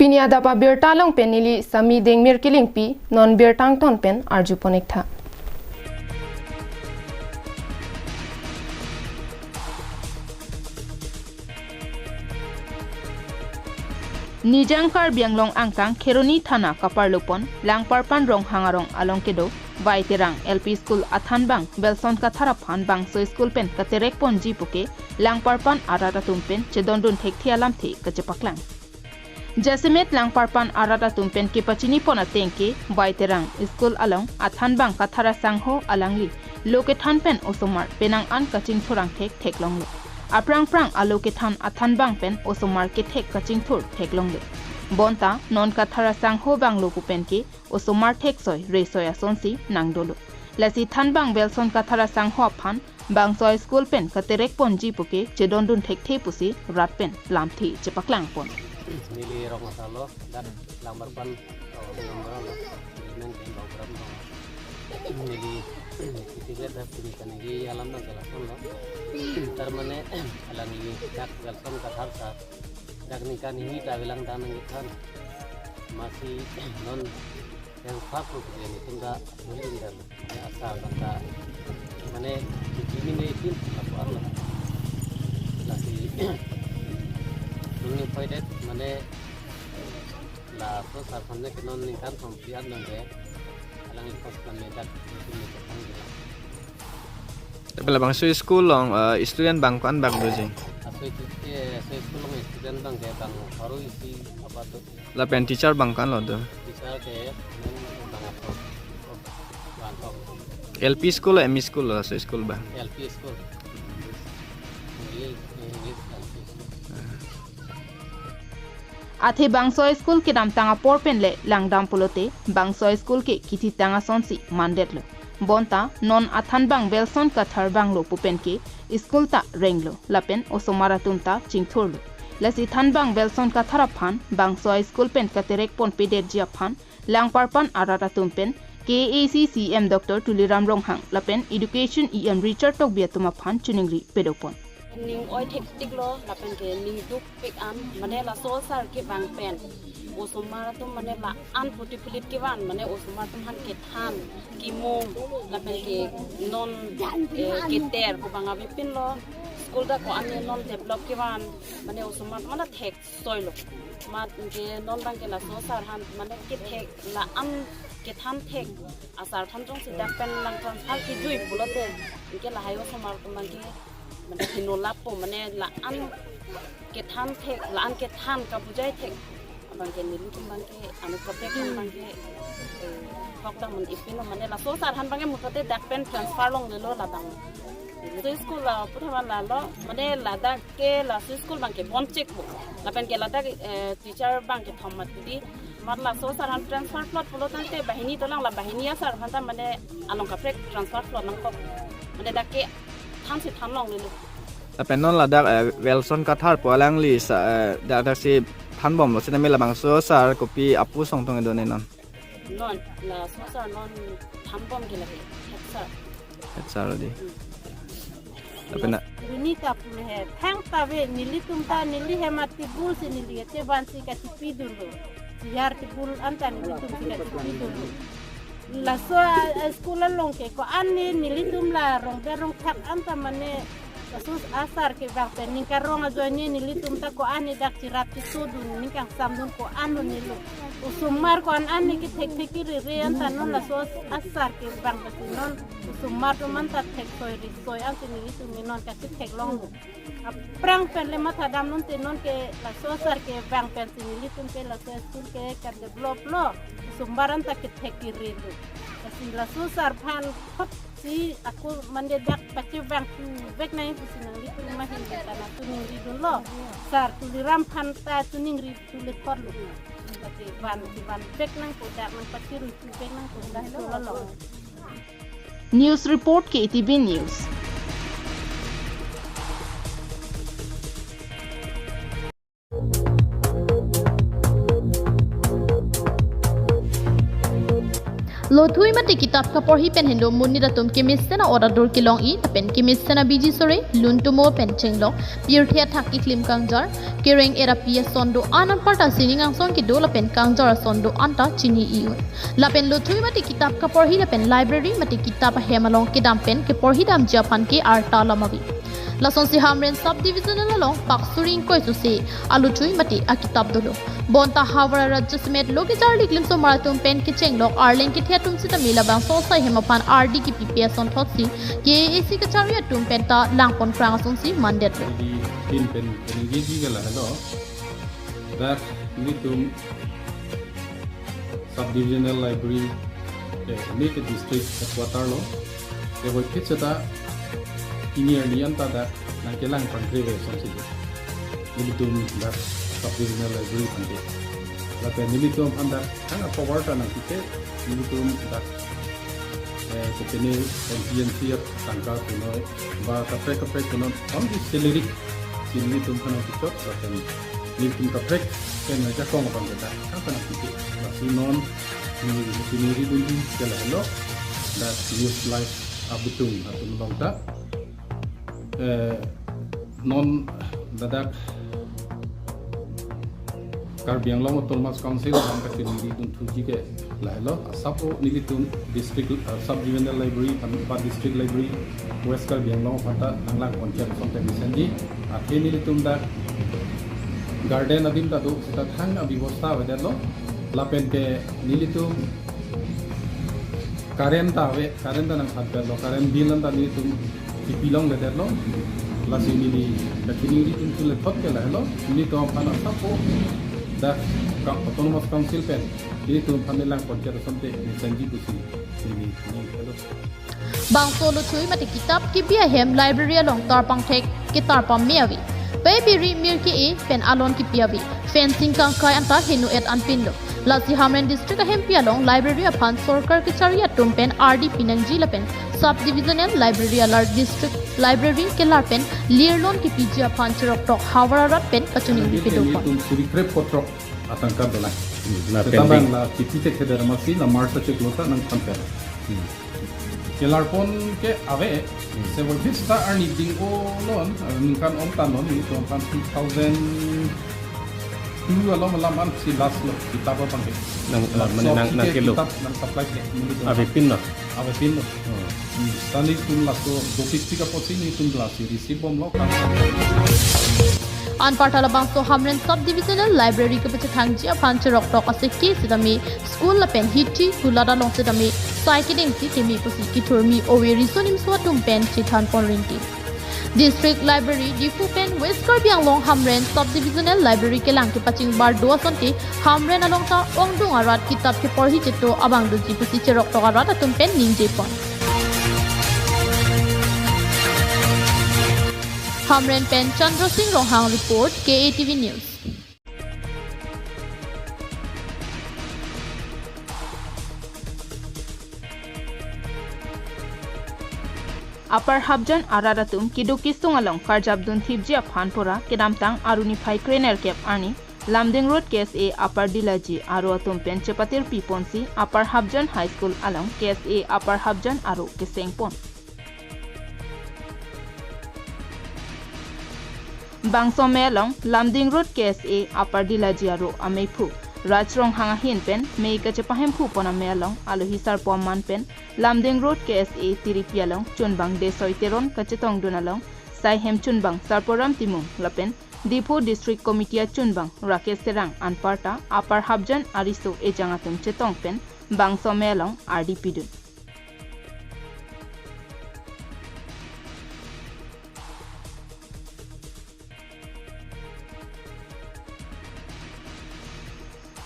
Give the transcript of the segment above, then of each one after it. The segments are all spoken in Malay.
Pinia dapa bir talong penili sami deng mir kiling pi non bir tang ton pen arju ponik tha. Nijangkar bianglong angkang Kheroni thana kaparlupon langparpan rong hangarong along kedo Vaiterang LP School Athanbang Belson Katharaphan Bangso School pen katerek pon jipuke langparpan arata tumpen chedondun thekthia lamthi kachepaklang Jasimet langparpan arata tumpen ke pachini pona tengke Vaiterang School along Athanbang Kathara sangho alangli loke thanpen osomar penang an kaching thorang theklong aprang prang aloke than Athanbang pen osomar ke kaching thur theklong bonta non kathara sangho banglo pupen ke osomar soy resoy asonsi nangdolo lasi Thanbang Belson Kathara sangho phan bangsoy school pen katerek ponji puke chedondun the pusi ratpen lamthi chepaklang pon nili rong masalo dan lambarpan nomor men pen program nili tiga dah punikan ini alam nang kelason lo termane alang ini dak Belson Kathara dak nikan ini tak bilang tanang ikan masih non yang fakir begini itu enggak mungkin dan asal kata mana begini nih itu apa Allah lagi dunia payet mana lah terus asalnya kenon nikan kompian dan deh alang ikut medak ini kan jelas tapi lah bangsa school long student bangkuan bang dojing saya sekolah student bang kayak bang baru isi apa tuh lah pen teacher bangkan lo tuh teacher kayak bang apa LP school ME school lah so school bang LP school English Athe Bangso School ke dam tanga porpen le langdam pulote Bangso School ke kiti tanga sonsi mandet lo bonta non Athanbang Belson Kathar banglo pupen ke school ta renglo lapen osomara tunta chingthurlo lasi Thanbang Belson Katharaphan Bangso School pen katerek pon pedet jia phan langparpan arata tumpen KACCM Dr. Tuliram Ronghang lapen education EM Richard Tok biatuma phan chuningri pedopon ning oi thek lo lapen ke ning duk pick an mane la so sar ke bang pen osomara tum mane la an poti pulit ke wan mane osomara tum han ke than ki mo lapen ke non ke ter ko bang abi pin lo school da ko an non develop ke wan mane osomara mane thek soilo ma ke non bang ke la so sar han mane ke thek la an ke than thek asar than jong si da pen lang transfer ki jui bulote ke la hayo somar ko man keมันจะโนลับปุ่มมันเนี่ยละอันเกทันเทกละอันเกทันกับบุญใจเทกบางเกนี่ลูกบางเกอันนี้ก็เทกบางเกพอกดังมันอีกเป็นมันเนี่ยละโซซาทันบางเกมุดเตดักเป็น transfer ลงเลยละบางซื้อสกูลละพุทธวันละละมันเนี่ยละดักเกละซื้อสกูลบางเกบอนเช็คบุละเป็นเกละดักteacher บางเกทำมาดีมันละโซซาทัน transfer พลอตพลอตตั้งแต่บาฮินีตัวลังละบาฮินีสารพันธุ์มันเนี่ยอันลงกับเฟก transfer พลอตนั่งก็มันเนี่ยดักเกทันสิทันลองเลยลูก lah pen non lah dak Belson Kathar polang li dak si than bom lo sina mela bangso sar kopi apu song tong edone non non la so sar non tham bom ke la ke sar di lah pen Ini kapul he, thang tawe nili tumta nili hemati bul si nili te bansi ka tipi dulu, siar tibul anta nili tumsi ka tipi dulu. La so sekolah longke ko ani nili tum la rong berong thak anta mane kasus asar ke bang pening karong ajonya nili tumta ko ani dak cirat sudu nikang samdun ko anu nilu. Usumar ko ani ki tek tek ri anta non la so asar ke bang non usumar to man ta tek soy anta nili tum non ka tek long. Prang pen le mata dam non te non ke la so asar ke bang pen nili tum ke la so school ke ka develop lo sumbaran ta ke tek ri lu. Kasi la so sar pan khot si aku mendadak pakai bang tu back na itu sinang itu mahin tanah tuning ridun lo sar tuliram hanta tuning ridun lekor lo tapi ban back nang kodak nang pakai ridun back nang kodak lo News Report KATV News Lothui mati kitab ka porhi pen hendo munni datum kemis sena oradur kilong I pen kemis sena biji sore luntumo pen chenglong pirthia thaki klim kangjar kereng era pia sondo anan parta sining ang song ki do la pen kangjar sondo anta chini I la pen lothui mati kitab ka porhi la pen library mati kitab hemalong kidam pen ke porhi dam japan ke arta lamabi Lason si Hamren subdivisional along Paksuring koi susi aluthui mati a kitab dolo bonta Havara Rajya Smet loki charli glimso marathon pen ki chenglok arlen ki theatum sita mila bang so sai hemapan RD ki PPS on thotsi ke AC ka charya tum pen ta langpon krang ason si mandet tin pen gi gala hello that litum subdivisional library make a district headquarter lo they will pitch that ini anta da nangkelang country so si litum that subdivisional library pande la pen litum anda anga forward na kite litum da kopene NPNC tangka kuno ba kape kuno on di salary litum kana kito la pen litum kape ken na jakong pande da kana kite la sinon ini dunji kala hello that youth life abutung atun longta non dadak Karbiang long Thomas Council ang katinili dun tuji ke lahlo asapo nilitum district subdivisional library and district library West Karbiang long pata nanglang koncer sonte misendi akhe nilitum da garden adim ta do ta thang abibosta wedelo lapen ke nilitum current ta nang khatta lo current bill ta nilitum pilong wedelo la sini katinili dun tule thot ke lahlo nilitum pana sapo da autonomous council pen ini tu pamilang koncer sonte misanji kusi ini bang solo thui mati kitab ki bia hem library along tarpang thek ki tarpam miawi baby mir ki e pen alon ki piawi fencing kang kai anta hinu et anpin lo lasi hamren district hem pi along library aphan sarkar ki charia tumpen RD pinangji la pen subdivisional library alert district library ke la pen lirlon ki piji aphan chirok tok hawara rat pen pachuni di pido pa suri krep kotrok atangka dola na pending la kipite kheder masi na marsa cheklota nang tamper kelar pon ke ave several vista arni ding o non ningkan on tanon ni to 2000 dulu alam malaman si last lo kitab apa pangke nang kilo nang supply ave pin no tani tun la so logistika posini tun la si receive bom lo an partala bang so hamren subdivisional library ke pache thangji aphan chirok tok ase ki sidami school la pen hitti kulada long sidami cycling si kemi pusi ki thurmi oweri sonim so tum pen chithan pon rinti district library difu pen west karbiang long hamren subdivisional library ke lang ke paching bar do sonti hamren along ta ongdung arat kitab ke porhi chito abang du ji pusi chirok tok arat tum pen ningje pon Hamren Pen Chandra Singh Rohang report KATV News. Upper Habjan Araratum Kidukistung along Karjabdun Thibji Phanpora Kedamtang Aruni Phai Krener Kep Arni Lamding Road KSA Upper Dilaji Aro Atum Pen Chepatir Piponsi Upper Habjan High School along KSA Upper Habjan Aro Kesengpon Bangso Melong Lamding Road KSA Upper Dilaji Aro Ameipu Rajrong Hanga Hin Pen Mei Kachepahem Pu Pona Melong Aluhisar Poman Pen Lamding Road KSA Tiripialong Chunbang Desoi Teron Kachetong Dunalong Saihem Chunbang Sarporam Timung Lapen Dipo District Committee Chunbang Rakesh Serang Anparta Upper Habjan Ariso Ejangatum Chetong Pen Bangso Melong RDP Dun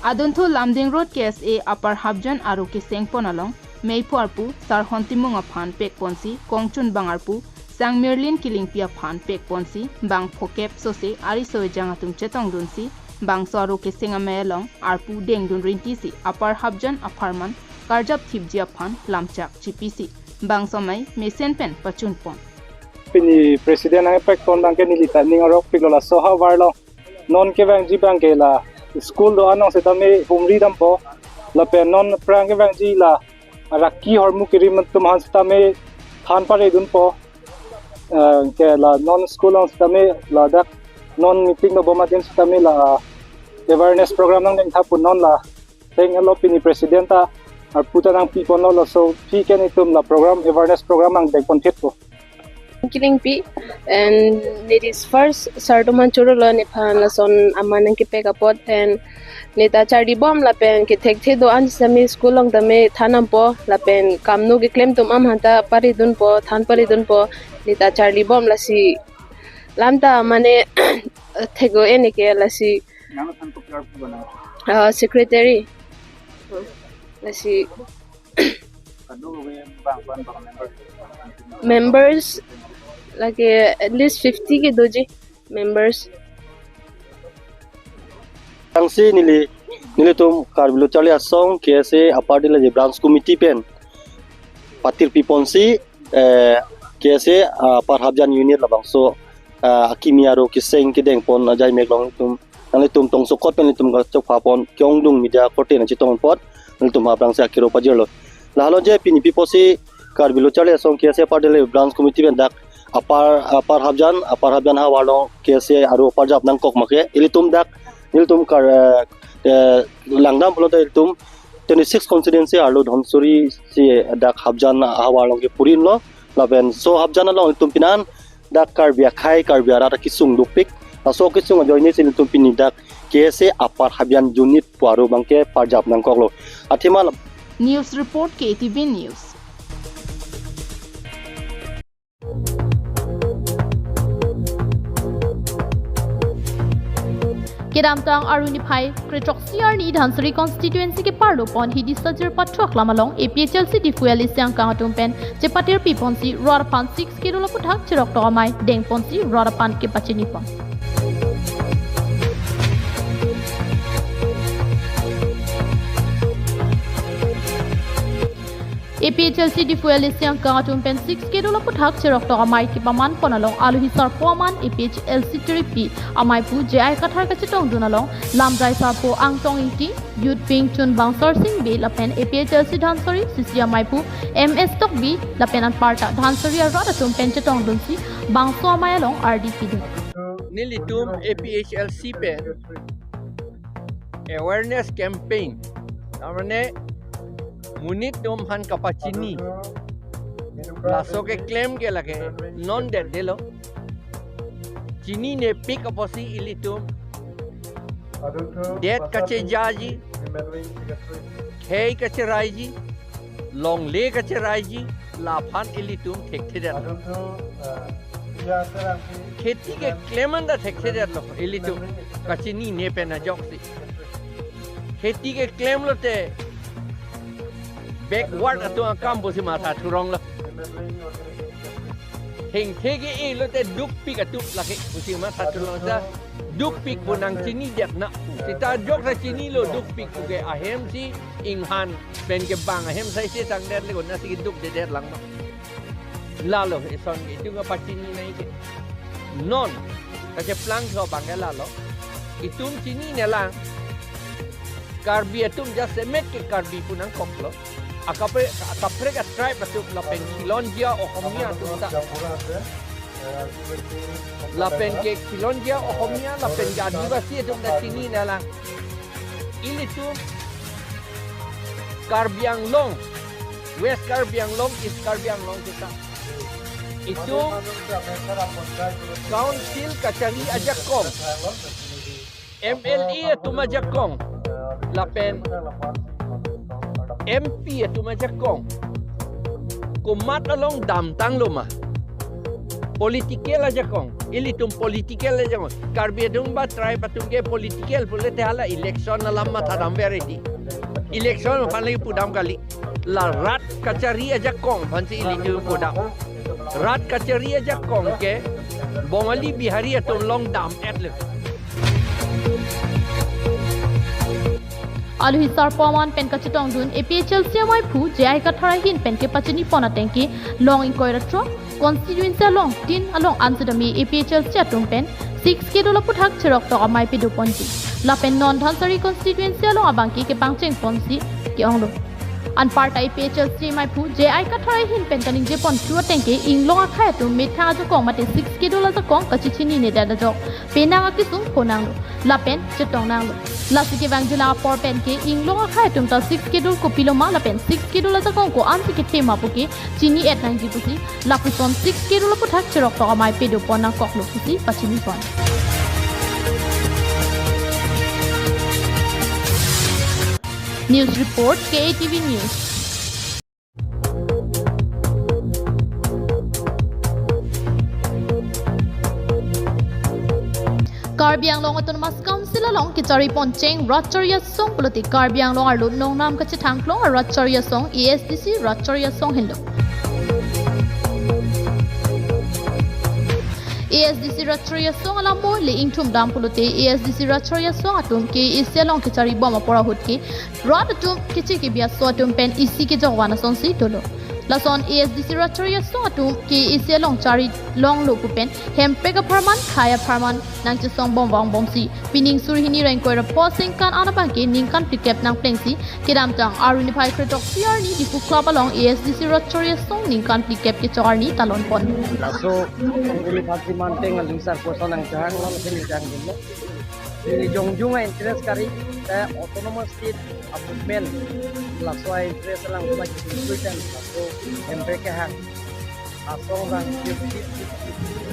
Aduntu Lamding Road KSA Upper Habjan Aro Kiseng Ponalong Meipu Arpu Sar Hontimung Aphan Pek Ponsi Kongchun Bangarpu Sang Merlin Kiling Pia Phan Pek Ponsi Bang Phokep Sose Ariso Jangatum Chetong Dunsi Bang Saro Kiseng Amelong Arpu Deng Dun Rintisi Upper Habjan Aparman Karjab Thibji Aphan Lamchak CPC Bang Somai Mesen Pen Pachun Pon Pini President ang Pek Ton Bang Kenilita Ningarok Pilola Soha Warlo Non Kevang Jibang Kela School do anong sa dami humri dampo la pen non prang evang ji la raki hormu kirim tum han stame than pare dun po ke la non school on stame la dak non meeting no boma din stame la awareness program nang ding thapun non la teng alo pini presidenta ar puta nang people no la so fi ken itum la program awareness program ang dek ponthit po killing pi and it is first sarduman churulo ne phan la son amanang ki peka pot and neta chardi bom la pen ki thek the do an sami school ong dame thanam po la pen kamnu ki claim tum am hanta pari dun po than pari dun po neta chardi bom la si lamta mane thego ene ke la si secretary la si members like at least 50 ke doji members angsi nili tum karbilo chali asong kese aparti la branch committee pen patir piponsi kese par habjan unit la bangso akimiaro kiseng kideng pon ajai meglong tum nang tum tong sokot pen tum ga chok phapon kyongdung media korte na chitong pot nang tum ha brang sa kiro pajirlo lahalo je pini piposi karbilo chali asong kese aparti la branch committee pen dak apar habjan ha walo kese aru parjap nang kok make ilitum dak niltum kar langdam polote ilitum 26 constituency arlo dhonsuri si dak habjan ha walo ke purin lo laben so habjan lo ilitum pinan dak karbia khai karbia ra kisung dupik aso kisung joini sin ilitum pini dak kese apar habjan unit puaru bangke parjap nang kok lo athima News report KATV News. Kedamtang Aruni Pai, Kritok CRNI Dhansari constituency ke parlo pon hidi sajir patwak lamalong APHLC di fueli siang kang atumpen cepatir pi ponsi rorapan 6 kilo puthak chirok to amai deng ponsi rorapan ke pachini pon. APHLC di fueli siang kang atumpen 6 kilo puthak chirok to amai ki paman ponalong alu hisar poman APHLC tripi amai pu JI kathar ka chitong dunalong lamjai sa po ang tong inti youth ping chun bangsar sing be lapen APHLC dhansari CC amai pu MS tok bi lapen an parta dhansari ara atumpen chitong dunsi bangso amai along RDP du nilitum APHLC pe awareness campaign amane munit dom han kapachini laso ke claim ke lage non de delo chini ne pick up si ilitum det kache jaji khei kache raiji long le kache raiji la phan ilitum thek theda kheti ke claim anda thek theda lo ilitum kachini ne pe na joksi kheti ke claim lo te backward atau kampo si mata turong lah. Heng thege e lo te duk pik atup laki usi mata turong sa duk pik punang cini dia nak. Kita jok sa cini lo duk pik uke ahem si inghan ben ke bang ahem sai si sang der le guna si duk de der lang ma. Lalo ison itu ngapa cini na ike. Non kasi plang so bangga lalo. Itum cini ne lang. Karbi atum just semet ke karbi punang koklo. Akapre ka tribe atuk lapen kilonjia o komia tumta lapen ke kilonjia o komia lapen ke adivasi atum da sini nala ini tu Karbiang Long West Karbiang Long is Karbiang Long kita itu Council Kacari Ajakong MLA atum Ajakong lapen MP itu macam kong, kumat along dam tang loma, politikel aja kong, ilitum politikel aja kong, karbi dong ba try patung ke politikel, boleh tehala election alam mata dam beredi, election paling pudam kali, la rat kacari aja kong, panci ilitum pudam, rat kacari aja kong ke, bomali bihari atau long dam etle. alu hisar poman pen ka chitong dun APHLC amai phu JI ka thara hin pen ke pachini pona tenki long in koiratro constituency long tin along ansadami APHLC atum pen 6 ke dola puthak chirok to amai pi duponti la pen non dhansari constituency along abangki ke pangcheng ponsi ki onglo an partai pechel sri mai phu je ai ka thai hin pen kaning je pon chu tengke inglong a khai tu me tha ju kong mate 6 ki dola za kong ka chi chini ne da jo penang ki sung khonang la pen che tong nang la si ke wang jula por pen ke inglong a khai tum ta 6 ki dol ko piloma la pen 6 ki dola za kong ko an ki thema pu ke chini et nang ji pu si la pu son 6 ki dola pu thak chirok to mai pe do pon na kok lu pu si pachini pon News report KATV News. Karbi Anglong Autonomous Council along Kichari Poncheng Ratcharia Song Politik Karbi Anglong Arlo Nong Nam Kachitangklong Ratcharia Song ESDC Ratcharia Song Hindo. ASDC Ratcharia Song alamo le ingtum dam pulute ASDC Ratcharia Song atum ke iselong ke chari boma pora hutki rod atum kichi ke bia so atum pen isi ke jogwana son si tolo lason ASDC Ratcharia Song atum ke iselong chari long lo pupen hempega parman khaya parman nang chi song bom wang bom si pining surhini rank ko posing kan anabang ke ning kan pikap nang plengsi kedam tang aruni phai kretok CR ni di club along ASDC Ratcharia Song ning kan pikap ke chorni talon pon laso nguli pati manteng alusar poson ang jang lang sini jang dulu ini jongjunga interest kari saya autonomous state appointment laso interest lang kuma kita laso MPK hang asong lang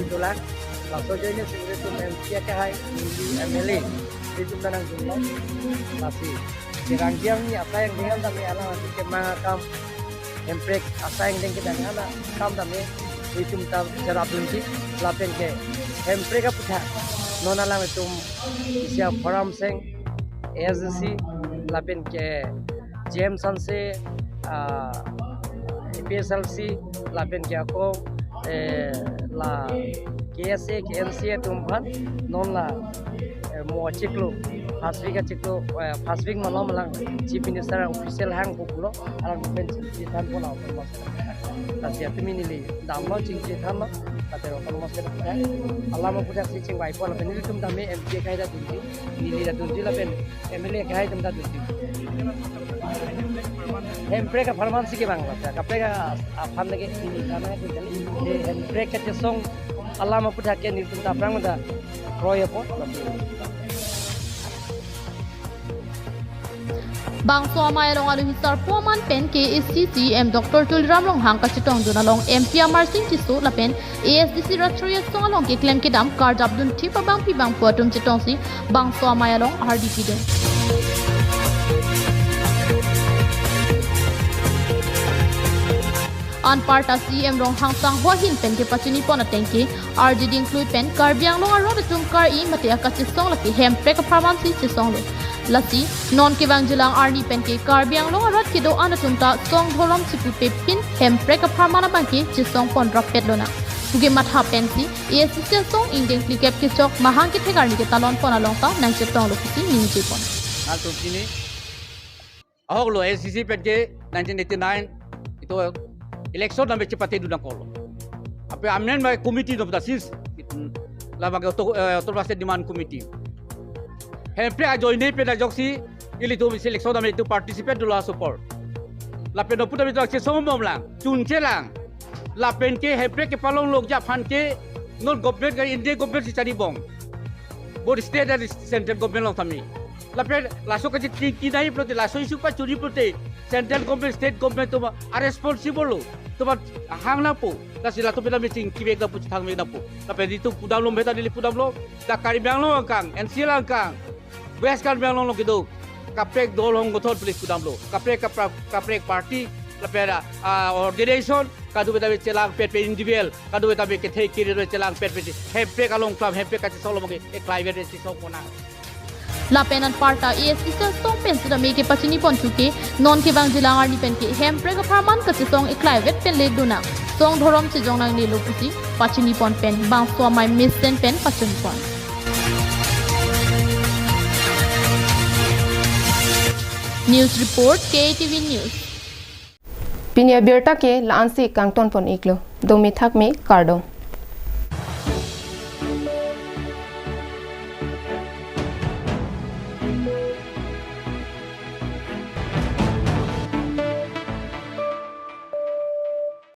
itulah laso jadi sini tu MPK hai di MLA itu nang dulu masih dirangkiam ni apa yang dengan kami alang nanti kemangkam MPK apa yang dengan kita kam kami itu kita cara berhenti lapen ke MPK punya nona lang itu siap forum seng agency lapen ke Jameson se PSLC lapen ke aku la KSA KMC tumpan non la mo ciklu first week malam chief minister official hang populo alang pen citan pola mas tapi atu minili damlo citan lo tapi kalau mas kita Allah mau punya cing wipe pola pen itu tami MP kai da tunji nili da tunji la pen MLA kai tum da tunji MP ka farman sike bang la ka pe ka afam lagi ini kana tunjali MP ka song Allah mau punya ke ni tum da prang da roya po Bangso amay long alu hisar poman pen KSCC M Dr. Tulram long hang kachitong dunalong MP Amarsing Chiso lapen ASDC Ratcharia Song along ke claim kedam card abdun thipa bang pi bang puatum chitong si bangso amay long RDP den an parta CM rong hang sang hwa hin pen ke pachini pon atengke RDD include pen karbiang long aro de tum kar I mate akachisong laki hem prek pharmacy chisong lo lasi non ke wangjilang arni pen ke karbiang long arat ke do anatumta song thorom chipu pepin hem prek pharmana bangke chisong pon drop pet lona uge matha pensi ASC song indeng klikap ke chok mahang ke thegarni ke talon pon along ta nang cheptong lo kisi ninje pon alto kini ahok lo ASC pen ke 1989 itu election na cepate du kolo ape amnen mai committee of the sis la baga autonomous demand committee hempre a join pe na joksi ili to selection na to participate du la support la pe no puta bi joksi somom lang chun che lang la pen ke hempre ke palong lok ja phan ke non government ka India government si chari bong both state and central government long thami la pe la so ka ki nai prote la so isu pa churi prote central government state government to are responsible to ba hang na po kasi la to pela meeting kibek na po thang me na po la pe ditu pudam lom beta dili pudam lo da karibyang lo kang NCL kang west karibyang lo kido kapek dolong gothor police pudam lo kapek party la pe organization kadu beta be chelang pet pe individual kadu beta be ke thei kiri ro chelang pet pe hepe kalong club hepe ka solo mo ke private si so kona Lapenan parta ASC song pen sida me ke pachini pon chuke non ke bang jilang arni pen ke hem prek pharman ka song eklaivet pen le duna song thorom che jong nang ni lopusi pachini pon pen bang so mai misten pen pachini pon News report KATV News Pinya Berta ke Lansi Kangton pon iklo domi thak me kardong